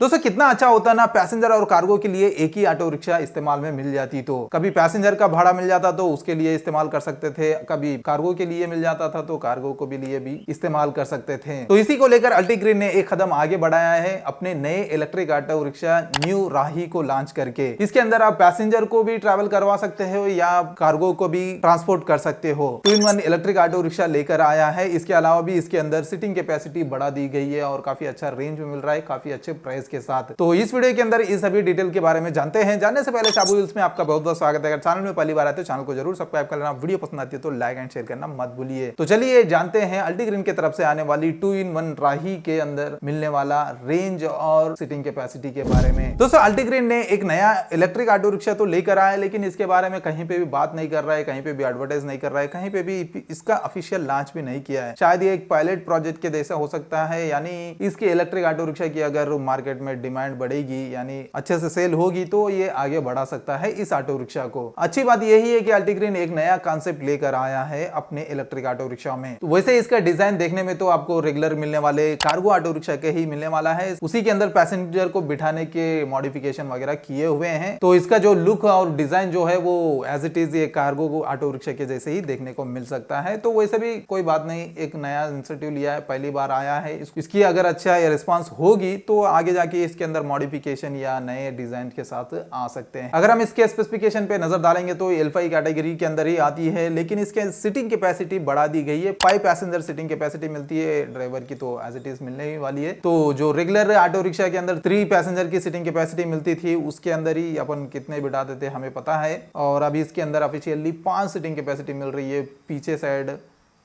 दोस्तों कितना अच्छा होता ना पैसेंजर और कार्गो के लिए एक ही ऑटो रिक्शा इस्तेमाल में मिल जाती। तो कभी पैसेंजर का भाड़ा मिल जाता तो उसके लिए इस्तेमाल कर सकते थे, कभी कार्गो के लिए मिल जाता था तो कार्गो को भी लिए भी इस्तेमाल कर सकते थे। तो इसी को लेकर अल्टीग्रीन ने एक कदम आगे बढ़ाया है अपने नए इलेक्ट्रिक ऑटो रिक्शा न्यू राही को लॉन्च करके। इसके अंदर आप पैसेंजर को भी ट्रैवल करवा सकते हो या कार्गो को भी ट्रांसपोर्ट कर सकते हो। 2-in-1 इलेक्ट्रिक ऑटो रिक्शा लेकर आया है। इसके अलावा भी इसके अंदर सीटिंग कैपेसिटी बढ़ा दी गई है और काफी अच्छा रेंज में मिल रहा है, काफी अच्छे प्राइस के साथ। तो इस वीडियो के अंदर इस सभी डिटेल के बारे में जानते हैं। जानने से पहले शाबू हिल्स में आपका बहुत बहुत स्वागत है। अगर चैनल में पहली बार आते हो चैनल को जरूर सब्सक्राइब कर लेना, वीडियो पसंद आती है तो लाइक एंड शेयर करना मत भूलिए। तो चलिए जानते हैं अल्टीग्रीन की तरफ से आने वाली 2-in-1 राही के अंदर मिलने वाला रेंज और सीटिंग कैपेसिटी के बारे में। दोस्तों अल्टीग्रीन ने एक नया इलेक्ट्रिक ऑटो रिक्शा तो लेकर आया है, लेकिन इसके बारे में कहीं पे भी बात नहीं कर रहा है, कहीं पे भी एडवर्टाइज नहीं कर रहा है, कहीं पे भी इसका ऑफिशियल लॉन्च भी नहीं किया है। शायद ये एक पायलट प्रोजेक्ट के जैसा हो सकता है, यानी इसके इलेक्ट्रिक ऑटो रिक्शा की अगर मार्केट में डिमांड बढ़ेगी यानी अच्छे से सेल होगी तो ये आगे बढ़ा सकता है इस ऑटो रिक्शा को। अच्छी बात यही है कि अल्टीग्रीन एक नया कॉन्सेप्ट लेकर आया है अपने इलेक्ट्रिक ऑटो रिक्शा में। तो वैसे इसका डिजाइन देखने में तो आपको रेगुलर मिलने वाले कार्गो ऑटो रिक्शा के ही मिलने वाला है। उसी के अंदर पैसेंजर को बिठाने के मॉडिफिकेशन वगैरह किए हुए हैं। तो इसका जो लुक और डिजाइन जो है वो एज इट इज ये कार्गो ऑटो रिक्शा के जैसे ही देखने को मिल सकता है। तो वैसे भी कोई बात नहीं, एक नया इंसेंटिव लिया है, पहली बार आया है, इसकी अगर अच्छा रिस्पॉन्स होगी तो आगे जाके इसके अंदर मॉडिफिकेशन या नए डिजाइन के साथ आ सकते हैं। अगर हम इसके स्पेसिफिकेशन पे नजर डालेंगे तो L5 कैटेगरी के अंदर ही आती है, लेकिन इसके सीटिंग कैपेसिटी बढ़ा दी गई है। 5 पैसेंजर सीटिंग कैपेसिटी मिलती है, ड्राइवर की तो एज इट इज मिलने ही वाली है। तो जो रेगुलर ऑटो रिक्शा के अंदर 3 पैसेंजर की सीटिंग कैपेसिटी मिलती थी उसके अंदर ही अपन कितने बिठाते थे हमें पता है, और अभी इसके अंदर ऑफिशियली 5 सीटिंग कैपेसिटी मिल रही है पीछे साइड।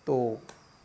तो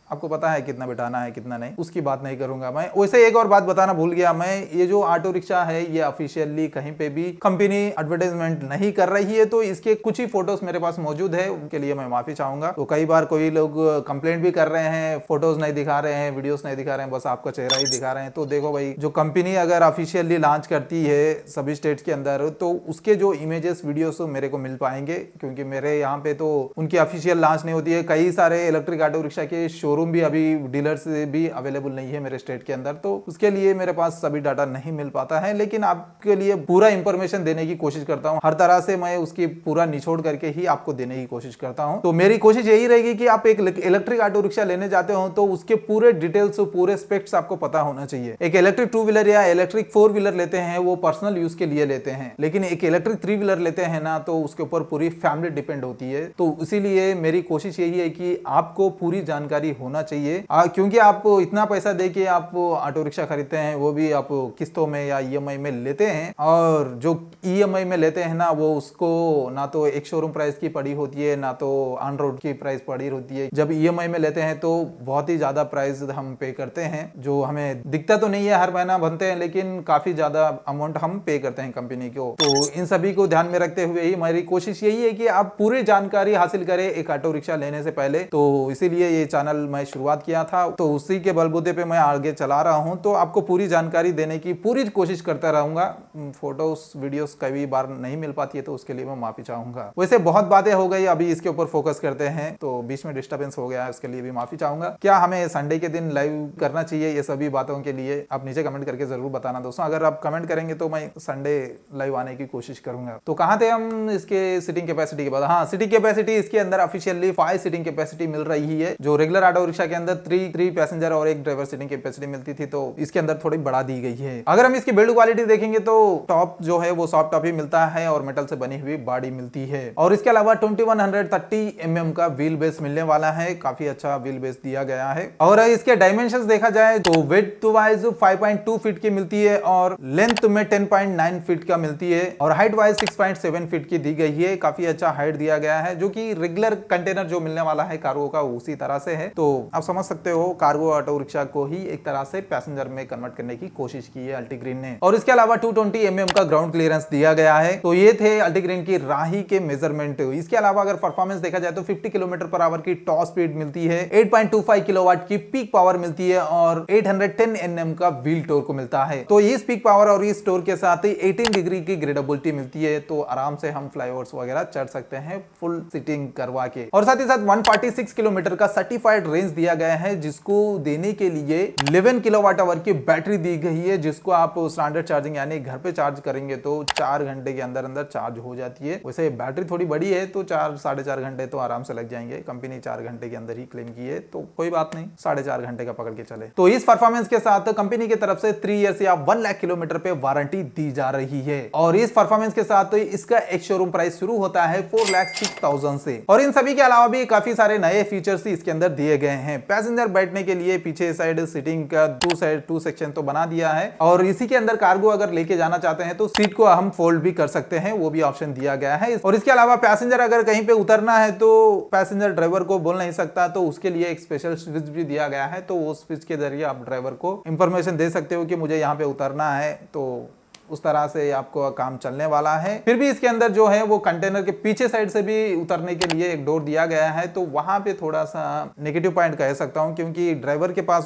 आपको पता है कितना बिठाना है कितना नहीं, उसकी बात नहीं करूंगा मैं। वैसे एक और बात बताना भूल गया मैं, ये जो ऑटो रिक्शा है ये ऑफिशियली कहीं पे भी कंपनी एडवर्टाइजमेंट नहीं कर रही है। तो इसके कुछ ही फोटोज मेरे पास मौजूद है, उनके लिए मैं माफी चाहूंगा। तो कई बार कोई लोग कंप्लेंट भी कर रहे हैं, फोटोज नहीं दिखा रहे हैं, वीडियोस नहीं दिखा रहे हैं, बस आपका चेहरा ही दिखा रहे हैं। तो देखो भाई, जो कंपनी अगर ऑफिशियली लॉन्च करती है सभी स्टेट के अंदर तो उसके जो इमेजेस वीडियोस मेरे को मिल पाएंगे, क्योंकि मेरे यहाँ पे तो उनकी ऑफिशियल लॉन्च नहीं होती है। कई सारे इलेक्ट्रिक ऑटो रिक्शा के शोरूम भी अभी डीलर्स भी अवेलेबल नहीं है मेरे स्टेट के अंदर, तो उसके लिए मेरे पास सभी डाटा नहीं मिल पाता है। लेकिन आपके लिए पूरा इंफॉर्मेशन देने की कोशिश करता हूं, हर तरह से मैं उसकी पूरा निचोड़ करके ही आपको देने की कोशिश करता हूं। तो मेरी कोशिश यही रहेगी कि आप एक इलेक्ट्रिक ऑटो रिक्शा लेने जाते हो तो उसके पूरे डिटेल्स पूरे स्पेक्स आपको पता होना चाहिए। एक इलेक्ट्रिक 2 व्हीलर या इलेक्ट्रिक 4 व्हीलर लेते हैं वो पर्सनल यूज के लिए लेते हैं, लेकिन एक इलेक्ट्रिक 3 व्हीलर लेते हैं ना तो उसके ऊपर पूरी फैमिली डिपेंड होती है। तो इसीलिए मेरी कोशिश यही है कि आपको पूरी जानकारी होना चाहिए, क्योंकि आप इतना पैसा दे के आप ऑटो रिक्शा खरीदते हैं, वो भी आप किस्तों में या ईएमआई में लेते हैं, और जो ईएमआई में लेते हैं ना वो उसको ना तो एक शोरूम प्राइस की पड़ी होती है ना तो ऑन रोड की प्राइस पड़ी होती है। जब ईएमआई में लेते हैं तो बहुत ही ज्यादा प्राइस हम पे करते हैं, जो हमें दिखता तो नहीं है, हर महीना बनते हैं लेकिन काफी ज्यादा अमाउंट हम पे करते हैं कंपनी को। तो इन सभी को ध्यान में रखते हुए ही मेरी कोशिश यही है कि आप पूरी जानकारी हासिल करें एक ऑटो रिक्शा लेने से पहले। तो इसीलिए ये चैनल मैं शुरुआत किया था, तो उसी के बलबूते पे मैं आगे चला रहा हूं। तो आपको पूरी जानकारी देने की पूरी कोशिश करता रहूंगा। फोटोस वीडियोस कई बार नहीं मिल पाती है तो उसके लिए मैं माफी चाहूंगा। वैसे बहुत बातें हो गई, अभी इसके ऊपर फोकस करते हैं। तो बीच में डिस्टर्बेंस हो गया है, उसके लिए भी माफी चाहूंगा। क्या हमें संडे के दिन लाइव करना चाहिए, ये सभी बातों के लिए आप नीचे कमेंट करके जरूर बताना दोस्तों। अगर आप कमेंट करेंगे तो मैं संडे लाइव आने की कोशिश करूंगा। तो कहां थे हम इसके सीटिंग कैपेसिटी के बाद? हाँ, सीटिंग कैपेसिटी इसके अंदर ऑफिशियली 5 सीटिंग कैपेसिटी मिल रही है। जो रेगुलर ऑटो रिक्शा के अंदर 3 पैसेंजर और एक ड्राइवर सीटिंग कैपेसिटी मिलती थी, तो इसके अंदर थोड़ी बढ़ा दी गई है। अगर हम इसकी बिल्ड क्वालिटी देखेंगे तो टॉप जो है वो सॉफ्ट टॉप ही मिलता है और मेटल से बनी हुई बॉडी मिलती है। और इसके अलावा 2130 mm का व्हील बेस मिलने वाला है, काफी अच्छा व्हील बेस दिया गया है। और इसके डायमेंशंस देखा जाए तो विड्थ वाइज 5.2 फीट की मिलती है और लेंथ में 10.9 फीट का मिलती है और हाइट वाइज 6.7 फीट की दी गई है। काफी अच्छा हाइट दिया गया है, जो कि रेगुलर कंटेनर जो मिलने वाला है कार्गो का उसी तरह से है। तो आप समझ सकते हो कार्गो ऑटो रिक्शा को ही एक तरह से पैसेंजर में कन्वर्ट करने की कोशिश की है अल्टीग्रीन ने। और इसके अलावा 220 mm का ग्राउंड क्लियरेंस दिया गया है। तो ये थे अल्टीग्रीन की राही के मेजरमेंट। इसके अलावा अगर परफॉर्मेंस देखा जाए तो 50 किलोमीटर पर आवर की टॉप स्पीड मिलती है, 8.25 किलोवाट की पीक पावर मिलती है और 810 Nm का व्हील टॉर्क मिलता है। तो इस पीक पावर और इस टॉर्क के साथ ही 18 डिग्री की ग्रेडेबिलिटी मिलती है। तो आराम से हम फ्लाईओवर्स वगैरह चढ़ सकते हैं फुल सीटिंग करवा के। और साथ ही साथ 146 किलोमीटर का सर्टिफाइड रेंज दिया गया है, जिसको देने के लिए 11 किलोवाट आवर की बैटरी दी गई है, जिसको आप स्टैंडर्ड चार्जिंग यानी घर पे चार्ज करेंगे तो 4 घंटे के अंदर अंदर चार्ज हो जाती है। वैसे बैटरी थोड़ी बड़ी है तो 4-4.5 घंटे तो आराम से लग जाएंगे। कंपनी 4 घंटे के अंदर ही क्लेम की है, तो कोई बात नहीं, 4.5 घंटे का पकड़ के चले। तो इस परफॉर्मेंस के साथ कंपनी की तरफ से 3 ईयर्स या 1 लाख किलोमीटर पे वारंटी दी जा रही है। और इस परफॉर्मेंस के साथ इसका एक शोरूम प्राइस शुरू होता है 4,06,000 से। और इन सभी के अलावा भी काफी सारे नए फीचर्स इसके अंदर दिए गए हैं। पैसेंजर बैठने के लिए पीछे साइड सीटिंग का 2 सेक्शन तो बना दिया है, और इसी के अंदर कार्गो अगर लेके जाना चाहते हैं तो सीट को हम फोल्ड भी कर सकते हैं, वो भी ऑप्शन दिया गया है। और इसके अलावा पैसेंजर अगर कहीं पे उतरना है तो पैसेंजर ड्राइवर को बोल नहीं सकता, तो उसके लिए एक स्पेशल स्विच भी दिया गया है, तो उस स्विच के जरिए आप ड्राइवर को इंफॉर्मेशन दे सकते हो कि मुझे यहाँ पे उतरना है, तो उस तरह से आपको काम चलने वाला है। फिर भी इसके अंदर जो है वो कंटेनर के पीछे साइड से भी उतरने के लिए एक डोर दिया गया है, तो वहां पे थोड़ा सा नेगेटिव पॉइंट कह सकता हूं, क्योंकि ड्राइवर के पास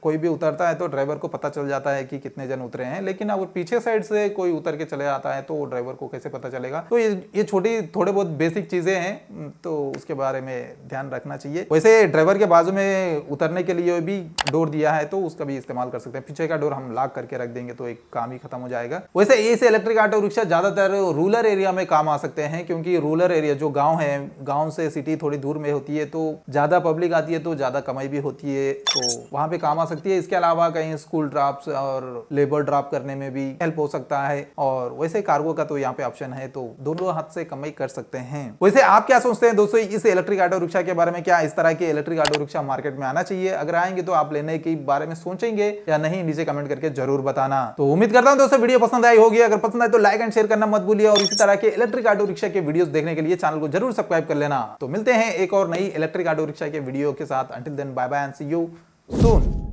कोई भी उतरता है तो ड्राइवर को पता चल जाता है कि कितने जन उतरे हैं, लेकिन अगर पीछे साइड से कोई उतर के चले आता है तो ड्राइवर को कैसे पता चलेगा। तो ये छोटी थोड़े बहुत बेसिक चीजें हैं, तो उसके बारे में ध्यान रखना चाहिए। वैसे ड्राइवर के बाजू में उतरने के लिए भी डोर दिया है, तो उसका भी इस्तेमाल कर सकते हैं। पीछे का डोर हम लॉक करके रख देंगे तो एक काम ही खत्म हो जाएगा। वैसे इस इलेक्ट्रिक ऑटो रिक्शा ज्यादातर रूरल एरिया में काम आ सकते हैं, क्योंकि रूरल एरिया जो गांव है, गांव से सिटी थोड़ी दूर में होती है, तो ज्यादा पब्लिक आती है तो ज्यादा कमाई भी होती है, तो वहां पे काम आ सकती है। इसके अलावा कहीं स्कूल ड्रॉप्स और लेबर ड्रॉप करने में भी हेल्प हो सकता है, और वैसे कार्गो का तो यहाँ पे ऑप्शन है, तो दोनों हाथ से कमाई कर सकते हैं। वैसे आप क्या सोचते हैं दोस्तों इस इलेक्ट्रिक ऑटो रिक्शा के बारे में? क्या इस तरह के इलेक्ट्रिक ऑटो रिक्शा मार्केट में आना चाहिए? अगर आएंगे तो आप लेने के बारे में सोचेंगे या नहीं, नीचे कमेंट करके जरूर बताना। तो उम्मीद करता हूं दोस्तों वीडियो पसंद आई होगी। अगर पसंद आए तो लाइक एंड शेयर करना मत भूलिए, और इसी तरह के इलेक्ट्रिक ऑटो रिक्शा के वीडियोस देखने के लिए चैनल को जरूर सब्सक्राइब कर लेना। तो मिलते हैं एक और नई इलेक्ट्रिक ऑटो रिक्शा के वीडियो के साथ। Until then bye bye and see you soon.